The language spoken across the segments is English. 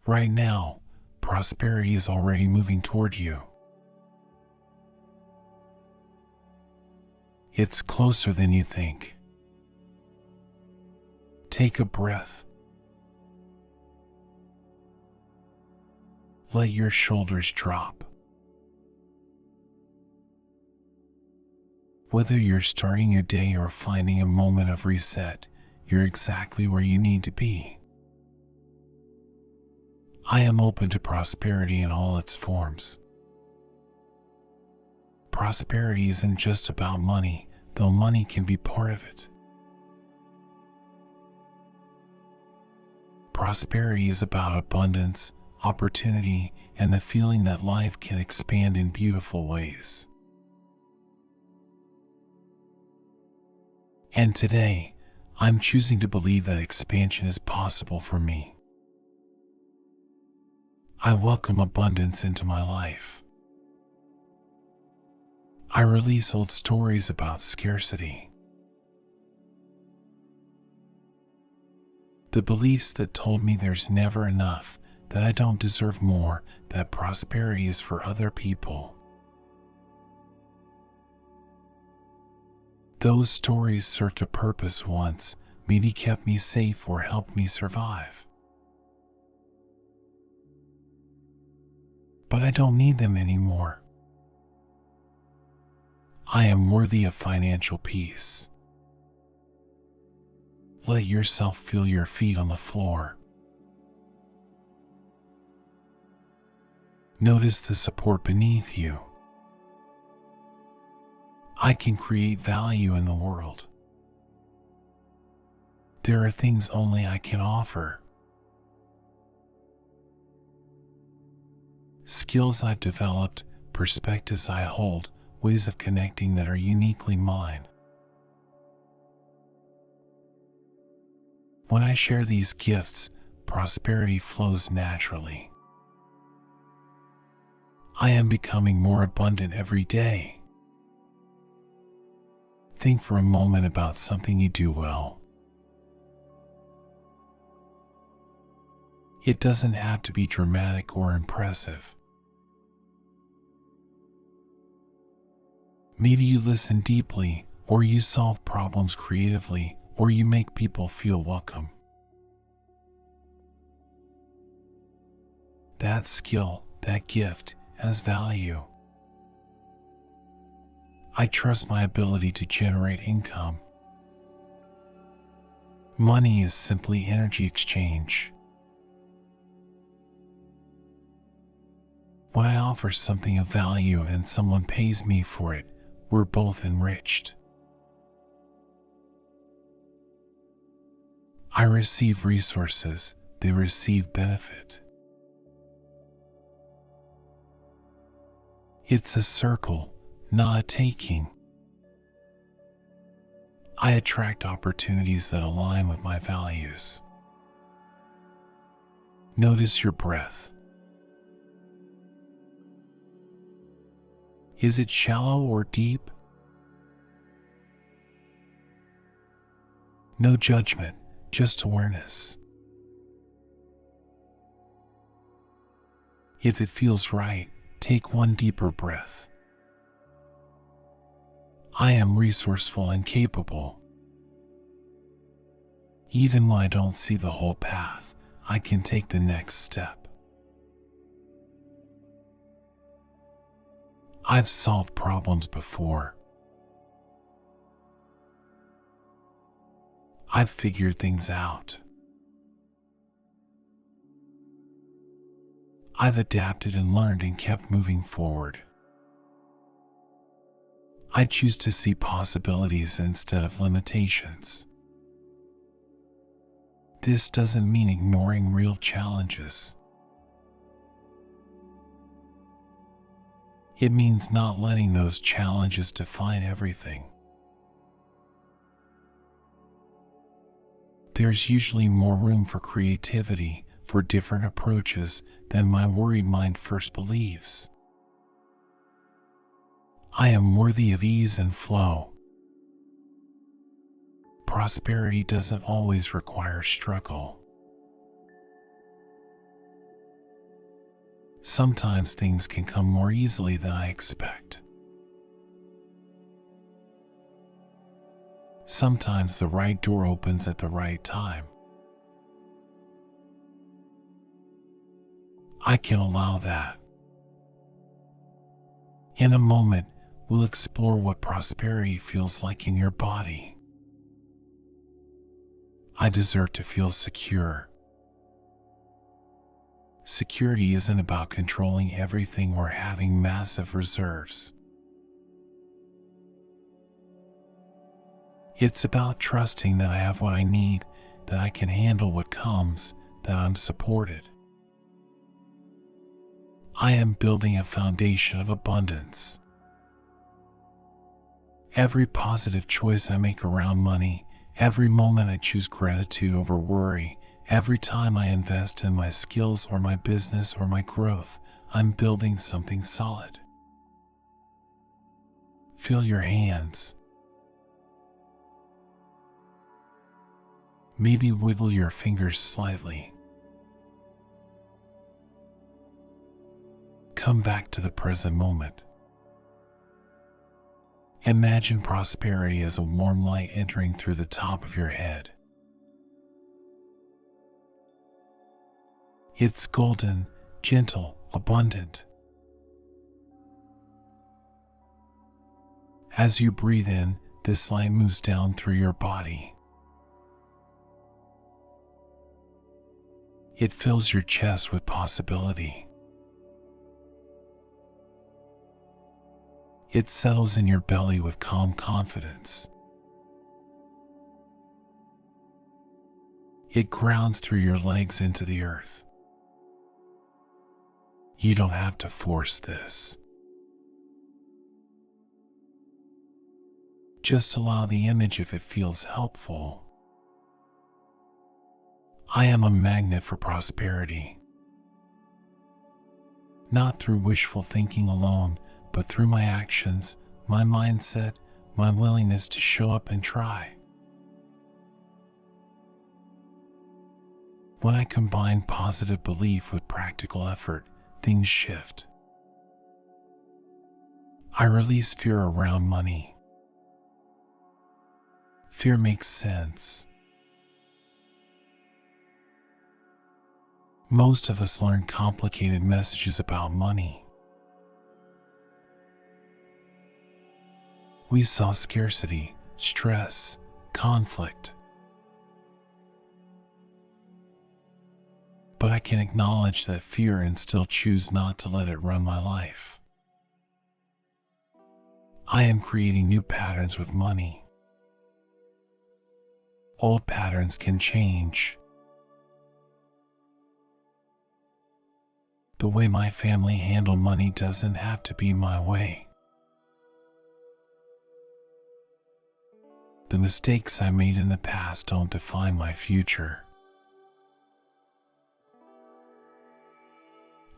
Right now, prosperity is already moving toward you. It's closer than you think. Take a breath. Let your shoulders drop. Whether you're starting a day or finding a moment of reset, you're exactly where you need to be. I am open to prosperity in all its forms. Prosperity isn't just about money, though money can be part of it. Prosperity is about abundance, opportunity, and the feeling that life can expand in beautiful ways. And today, I'm choosing to believe that expansion is possible for me. I welcome abundance into my life. I release old stories about scarcity. The beliefs that told me there's never enough, that I don't deserve more, that prosperity is for other people. Those stories served a purpose once, maybe kept me safe or helped me survive. But I don't need them anymore. I am worthy of financial peace. Let yourself feel your feet on the floor. Notice the support beneath you. I can create value in the world. There are things only I can offer. Skills I've developed, perspectives I hold, ways of connecting that are uniquely mine. When I share these gifts, prosperity flows naturally. I am becoming more abundant every day. Think for a moment about something you do well. It doesn't have to be dramatic or impressive. Maybe you listen deeply, or you solve problems creatively, or you make people feel welcome. That skill, that gift, has value. I trust my ability to generate income. Money is simply energy exchange. When I offer something of value and someone pays me for it, we're both enriched. I receive resources, they receive benefit. It's a circle, not a taking. I attract opportunities that align with my values. Notice your breath. Is it shallow or deep? No judgment, just awareness. If it feels right, take one deeper breath. I am resourceful and capable. Even when I don't see the whole path, I can take the next step. I've solved problems before. I've figured things out. I've adapted and learned and kept moving forward. I choose to see possibilities instead of limitations. This doesn't mean ignoring real challenges. It means not letting those challenges define everything. There's usually more room for creativity, for different approaches, than my worried mind first believes. I am worthy of ease and flow. Prosperity doesn't always require struggle. Sometimes things can come more easily than I expect. Sometimes the right door opens at the right time. I can allow that. In a moment, we'll explore what prosperity feels like in your body. I deserve to feel secure. Security isn't about controlling everything or having massive reserves. It's about trusting that I have what I need, that I can handle what comes, that I'm supported. I am building a foundation of abundance. Every positive choice I make around money, every moment I choose gratitude over worry, every time I invest in my skills or my business or my growth, I'm building something solid. Feel your hands. Maybe wiggle your fingers slightly. Come back to the present moment. Imagine prosperity as a warm light entering through the top of your head. It's golden, gentle, abundant. As you breathe in, this light moves down through your body. It fills your chest with possibility. It settles in your belly with calm confidence. It grounds through your legs into the earth. You don't have to force this. Just allow the image if it feels helpful. I am a magnet for prosperity. Not through wishful thinking alone, but through my actions, my mindset, my willingness to show up and try. When I combine positive belief with practical effort, things shift. I release fear around money. Fear makes sense. Most of us learn complicated messages about money. We saw scarcity, stress, conflict. But I can acknowledge that fear and still choose not to let it run my life. I am creating new patterns with money. Old patterns can change. The way my family handle money doesn't have to be my way. The mistakes I made in the past don't define my future.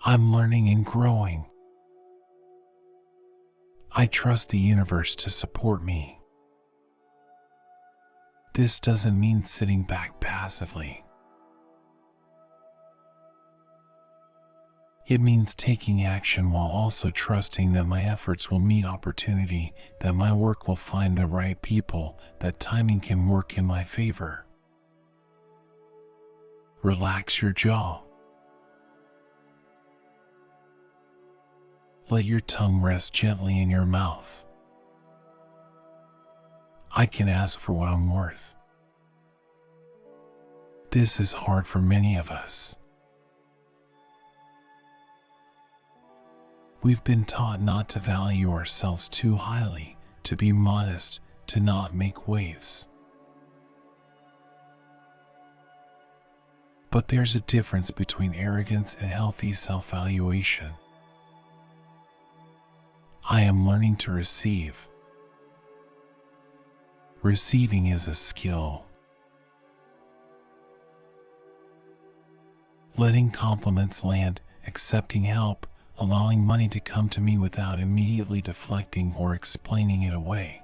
I'm learning and growing. I trust the universe to support me. This doesn't mean sitting back passively. It means taking action while also trusting that my efforts will meet opportunity, that my work will find the right people, that timing can work in my favor. Relax your jaw. Let your tongue rest gently in your mouth. I can ask for what I'm worth. This is hard for many of us. We've been taught not to value ourselves too highly, to be modest, to not make waves. But there's a difference between arrogance and healthy self-valuation. I am learning to receive. Receiving is a skill. Letting compliments land, accepting help, allowing money to come to me without immediately deflecting or explaining it away.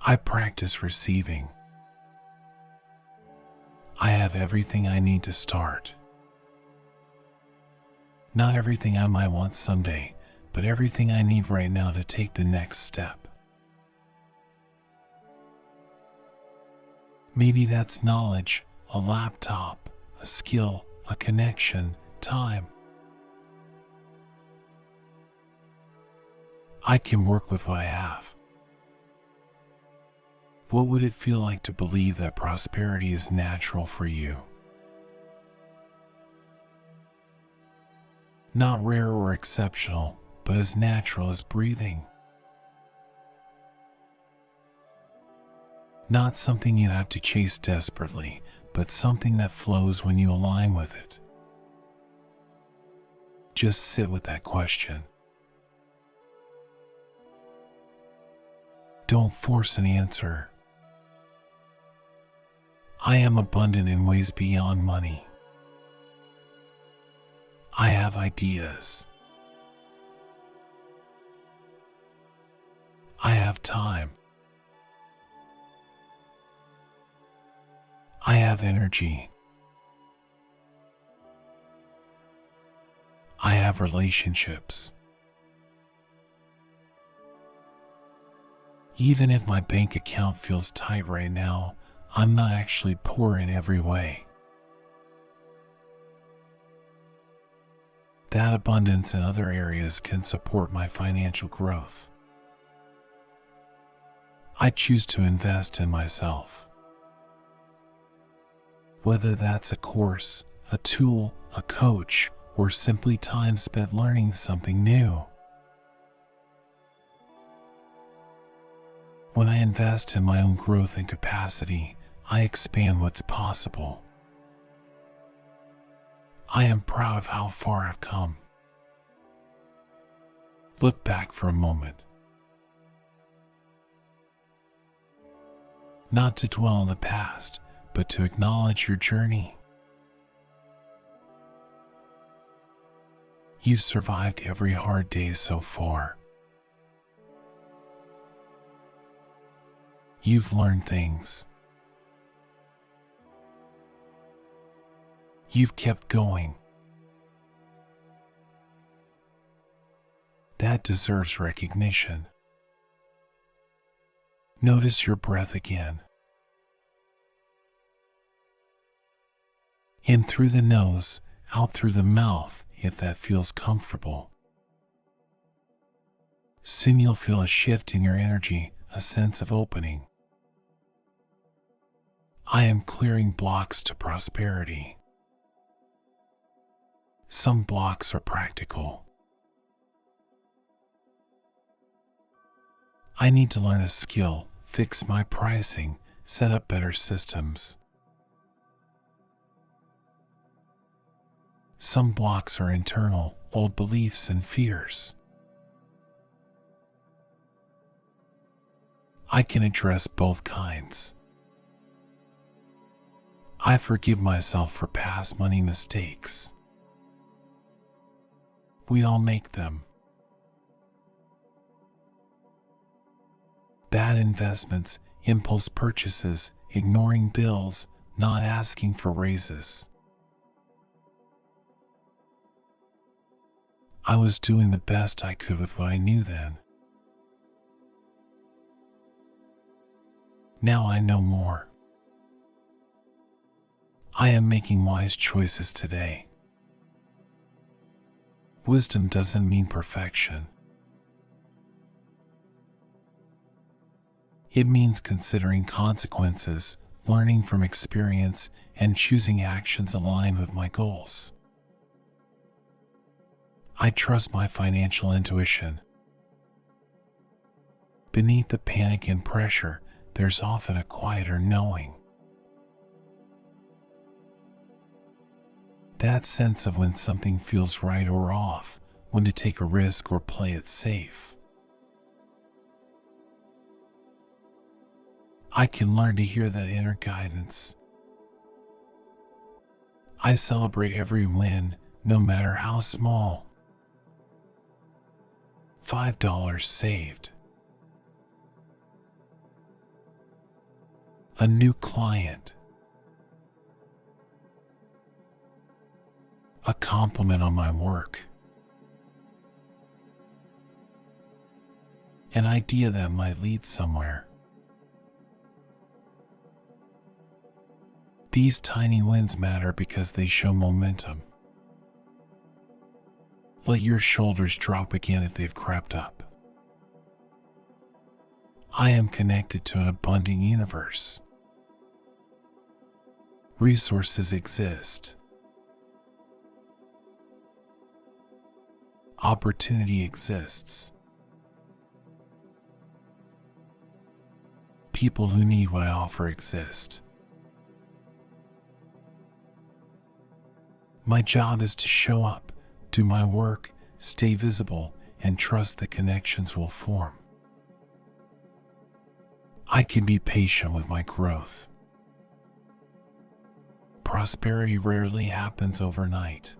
I practice receiving. I have everything I need to start. Not everything I might want someday, but everything I need right now to take the next step. Maybe that's knowledge, a laptop, a skill, a connection, time. I can work with what I have. What would it feel like to believe that prosperity is natural for you? Not rare or exceptional, but as natural as breathing. Not something you have to chase desperately, but something that flows when you align with it. Just sit with that question. Don't force an answer. I am abundant in ways beyond money. I have ideas. I have time. I have energy. I have relationships. Even if my bank account feels tight right now, I'm not actually poor in every way. That abundance in other areas can support my financial growth. I choose to invest in myself. Whether that's a course, a tool, a coach, or simply time spent learning something new. When I invest in my own growth and capacity, I expand what's possible. I am proud of how far I've come. Look back for a moment. Not to dwell on the past, but to acknowledge your journey. You've survived every hard day so far. You've learned things. You've kept going. That deserves recognition. Notice your breath again. In through the nose, out through the mouth, if that feels comfortable. Soon you'll feel a shift in your energy, a sense of opening. I am clearing blocks to prosperity. Some blocks are practical. I need to learn a skill, fix my pricing, set up better systems. Some blocks are internal, old beliefs and fears. I can address both kinds. I forgive myself for past money mistakes. We all make them. Bad investments, impulse purchases, ignoring bills, not asking for raises. I was doing the best I could with what I knew then. Now I know more. I am making wise choices today. Wisdom doesn't mean perfection. It means considering consequences, learning from experience, and choosing actions aligned with my goals. I trust my financial intuition. Beneath the panic and pressure, there's often a quieter knowing. That sense of when something feels right or off, when to take a risk or play it safe. I can learn to hear that inner guidance. I celebrate every win, no matter how small. $5 saved. A new client. a compliment on my work, an idea that might lead somewhere. These tiny wins matter because they show momentum. Let your shoulders drop again if they've crept up. I am connected to an abundant universe. Resources exist. Opportunity exists. People who need what I offer exist. My job is to show up, do my work, stay visible, and trust that connections will form. I can be patient with my growth. Prosperity rarely happens overnight.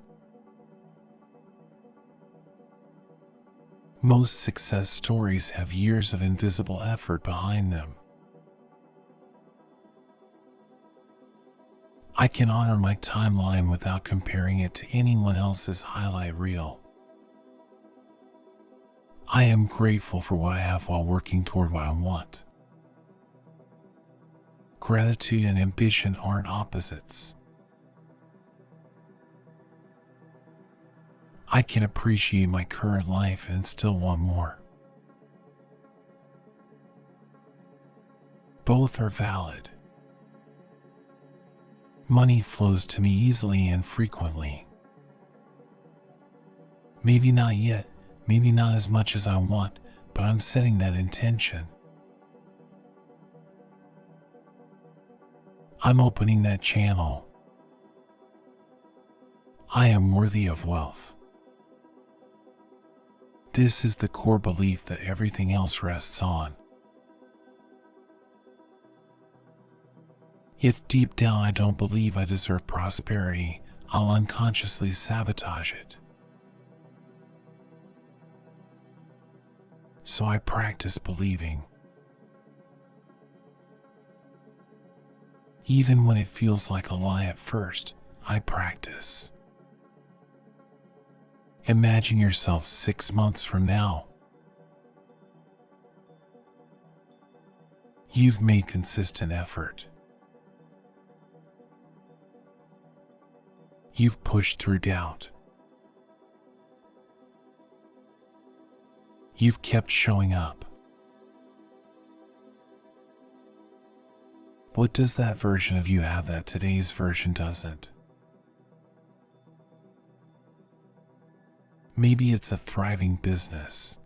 Most success stories have years of invisible effort behind them. I can honor my timeline without comparing it to anyone else's highlight reel. I am grateful for what I have while working toward what I want. Gratitude and ambition aren't opposites. I can appreciate my current life and still want more. Both are valid. Money flows to me easily and frequently. Maybe not yet, maybe not as much as I want, but I'm setting that intention. I'm opening that channel. I am worthy of wealth. This is the core belief that everything else rests on. If deep down I don't believe I deserve prosperity, I'll unconsciously sabotage it. So I practice believing. Even when it feels like a lie at first, I practice. Imagine yourself 6 months from now. You've made consistent effort. You've pushed through doubt. You've kept showing up. What does that version of you have that today's version doesn't? Maybe it's a thriving business.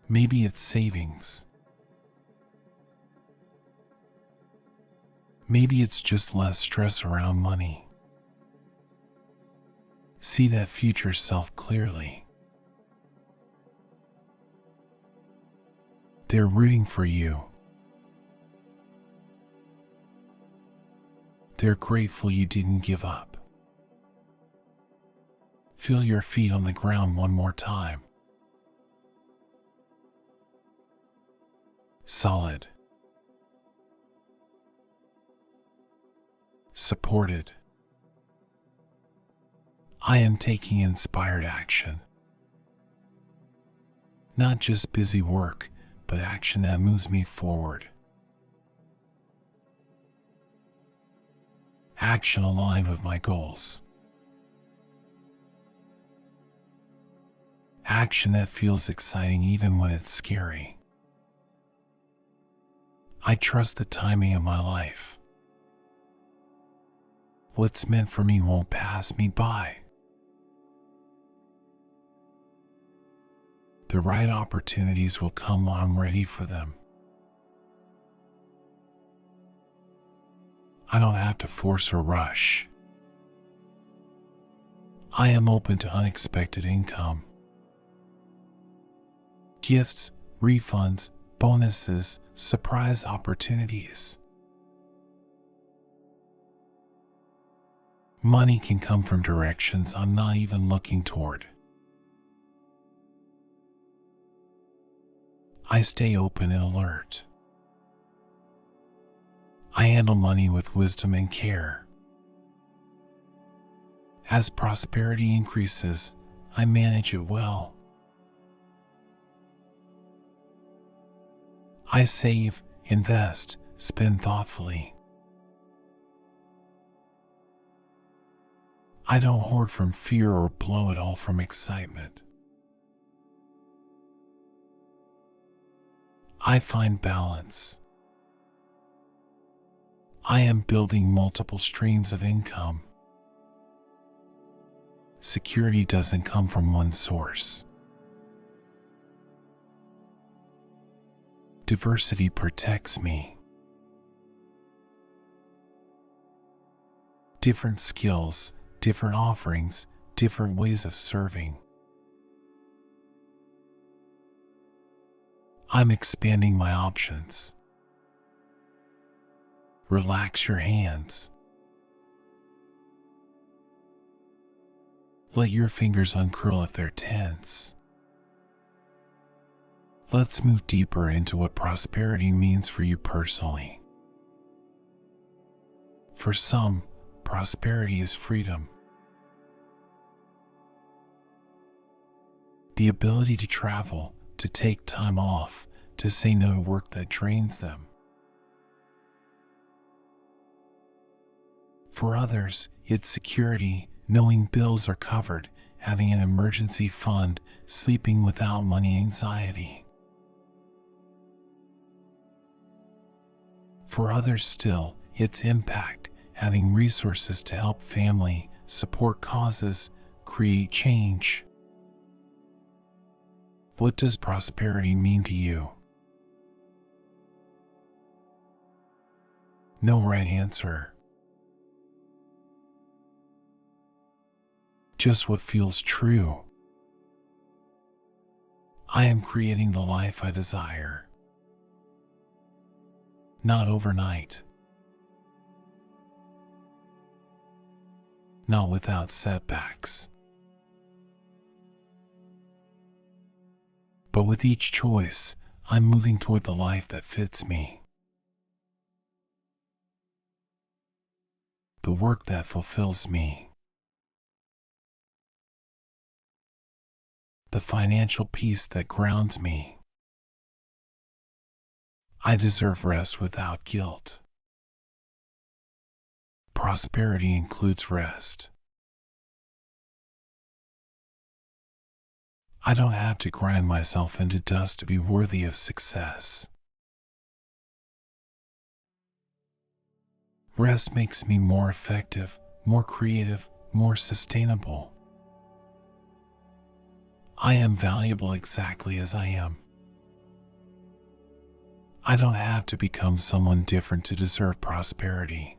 Maybe it's savings. Maybe it's just less stress around money. See that future self clearly. They're rooting for you. They're grateful you didn't give up. Feel your feet on the ground one more time. Solid. Supported. I am taking inspired action. Not just busy work, but action that moves me forward. Action aligned with my goals. Action that feels exciting even when it's scary. I trust the timing of my life. What's meant for me won't pass me by. The right opportunities will come when I'm ready for them. I don't have to force or rush. I am open to unexpected income. Gifts, refunds, bonuses, surprise opportunities. Money can come from directions I'm not even looking toward. I stay open and alert. I handle money with wisdom and care. As prosperity increases, I manage it well. I save, invest, spend thoughtfully. I don't hoard from fear or blow it all from excitement. I find balance. I am building multiple streams of income. Security doesn't come from one source. Diversity protects me. Different skills, different offerings, different ways of serving. I'm expanding my options. Relax your hands. Let your fingers uncurl if they're tense. Let's move deeper into what prosperity means for you personally. For some, prosperity is freedom. The ability to travel, to take time off, to say no to work that drains them. For others, it's security, knowing bills are covered, having an emergency fund, sleeping without money anxiety. For others still, it's impact, having resources to help family, support causes, create change. What does prosperity mean to you? No right answer. Just what feels true. I am creating the life I desire. Not overnight. Not without setbacks. But with each choice, I'm moving toward the life that fits me. The work that fulfills me. The financial peace that grounds me. I deserve rest without guilt. Prosperity includes rest. I don't have to grind myself into dust to be worthy of success. Rest makes me more effective, more creative, more sustainable. I am valuable exactly as I am. I don't have to become someone different to deserve prosperity.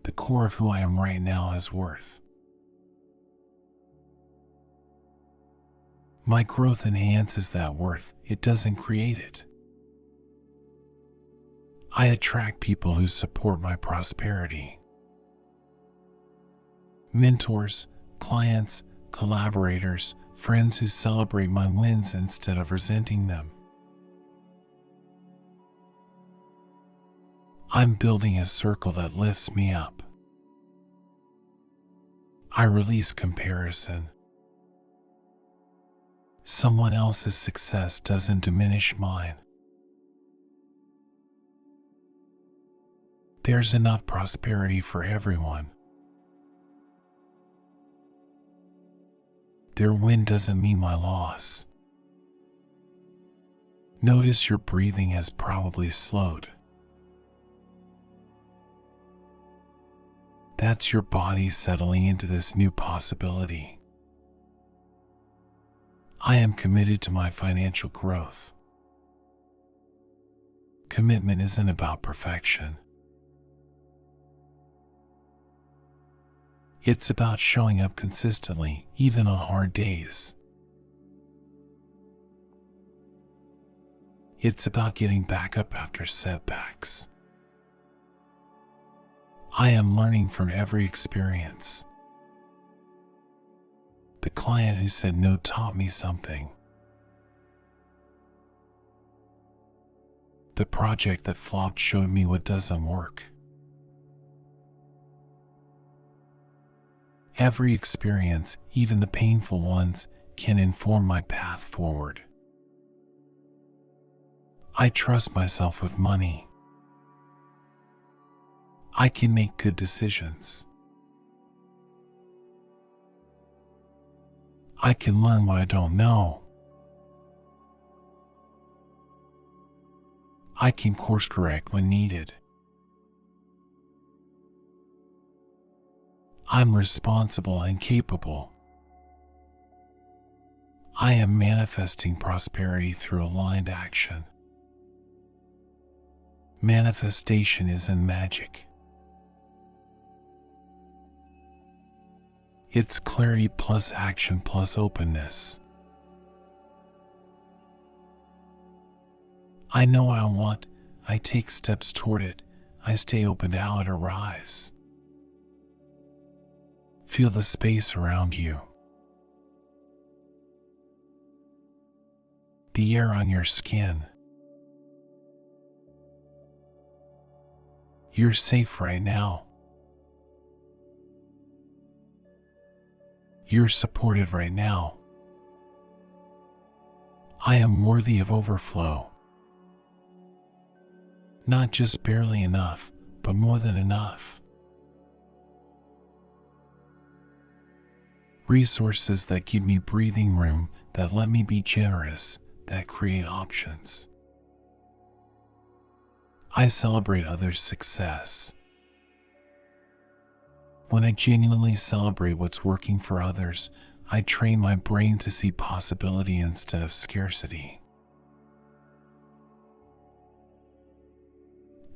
The core of who I am right now has worth. My growth enhances that worth, it doesn't create it. I attract people who support my prosperity. Mentors, clients, collaborators, friends who celebrate my wins instead of resenting them. I'm building a circle that lifts me up. I release comparison. Someone else's success doesn't diminish mine. There's enough prosperity for everyone. Their win doesn't mean my loss. Notice your breathing has probably slowed. That's your body settling into this new possibility. I am committed to my financial growth. Commitment isn't about perfection. It's about showing up consistently, even on hard days. It's about getting back up after setbacks. I am learning from every experience. The client who said no taught me something. The project that flopped showed me what doesn't work. Every experience, even the painful ones, can inform my path forward. I trust myself with money. I can make good decisions. I can learn what I don't know. I can course correct when needed. I'm responsible and capable. I am manifesting prosperity through aligned action. Manifestation isn't magic. It's clarity plus action plus openness. I know what I want. I take steps toward it. I stay open to how it arrives. Feel the space around you. The air on your skin. You're safe right now. You're supported right now. I am worthy of overflow. Not just barely enough, but more than enough. Resources that give me breathing room, that let me be generous, that create options. I celebrate others' success. When I genuinely celebrate what's working for others, I train my brain to see possibility instead of scarcity.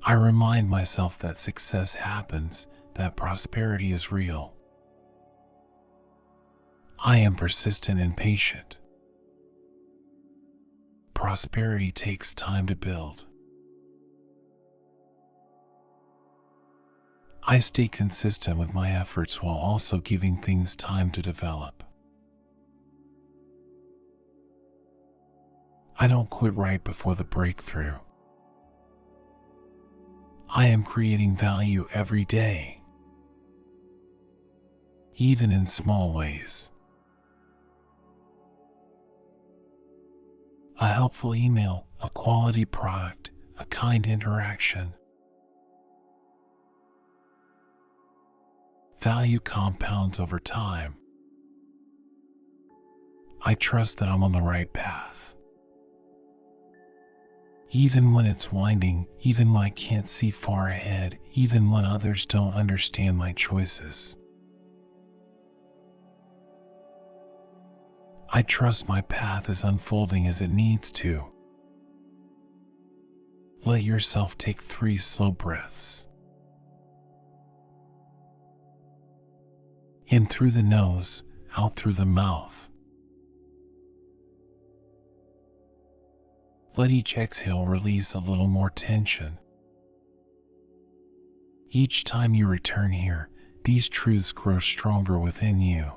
I remind myself that success happens, that prosperity is real. I am persistent and patient. Prosperity takes time to build. I stay consistent with my efforts while also giving things time to develop. I don't quit right before the breakthrough. I am creating value every day, even in small ways. A helpful email, a quality product, a kind interaction. Value compounds over time. I trust that I'm on the right path. Even when it's winding, even when I can't see far ahead, even when others don't understand my choices. I trust my path is unfolding as it needs to. Let yourself take 3 slow breaths. In through the nose, out through the mouth. Let each exhale release a little more tension. Each time you return here, these truths grow stronger within you.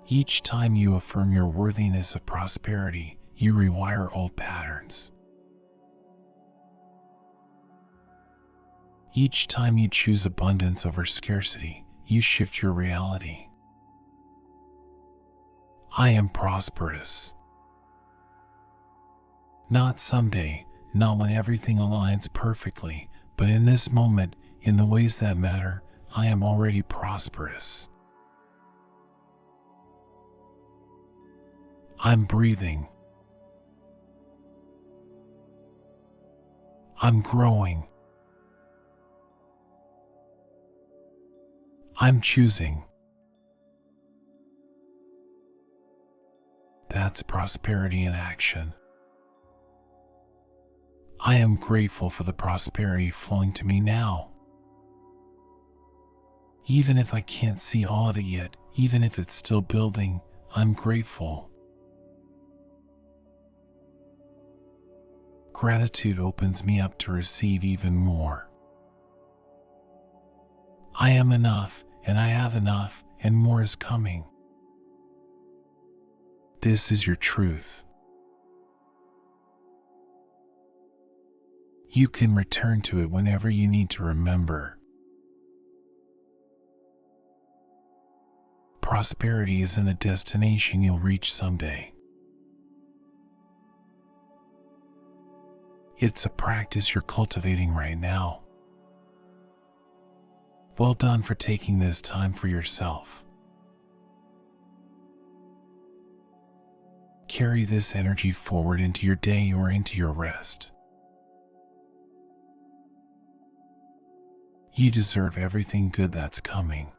Each time you affirm your worthiness of prosperity, you rewire old patterns. Each time you choose abundance over scarcity, you shift your reality. I am prosperous. Not someday, not when everything aligns perfectly, but in this moment, in the ways that matter, I am already prosperous. I'm breathing. I'm growing. I'm choosing. That's prosperity in action. I am grateful for the prosperity flowing to me now. Even if I can't see all of it yet, even if it's still building, I'm grateful. Gratitude opens me up to receive even more. I am enough, and I have enough, and more is coming. This is your truth. You can return to it whenever you need to remember. Prosperity isn't a destination you'll reach someday. It's a practice you're cultivating right now. Well done for taking this time for yourself. Carry this energy forward into your day or into your rest. You deserve everything good that's coming.